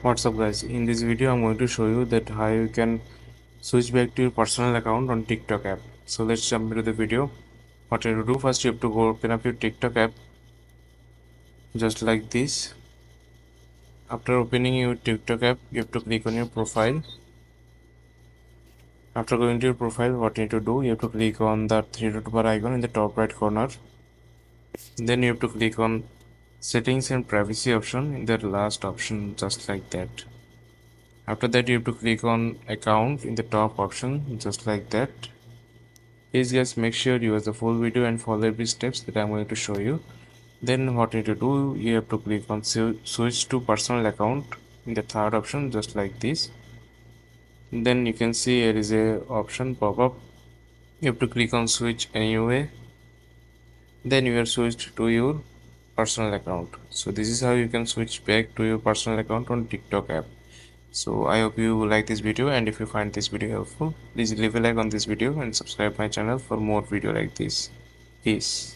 What's up guys, in this video I'm going to show you that how you can switch back to your personal account on TikTok app. So let's jump into the video. What you have to do, first you have to go open up your TikTok app just like this. After opening your TikTok app, you have to click on your profile. After going to your profile, what you need to do, you have to click on the three dot bar icon in the top right corner. Then you have to click on settings and privacy option in the last option, just like that. After that you have to click on account in the top option, just like that. Please guys, make sure you watch the full video and follow every steps that I'm going to show you. Then what you need to do, you have to click on switch to personal account in the third option, just like this. Then you can see there is a option pop up. You have to click on switch anyway. Then you are switched to your personal account. So this is how you can switch back to your personal account on TikTok app. So I hope you like this video, and if you find this video helpful, please leave a like on this video and subscribe my channel for more video like this. Peace.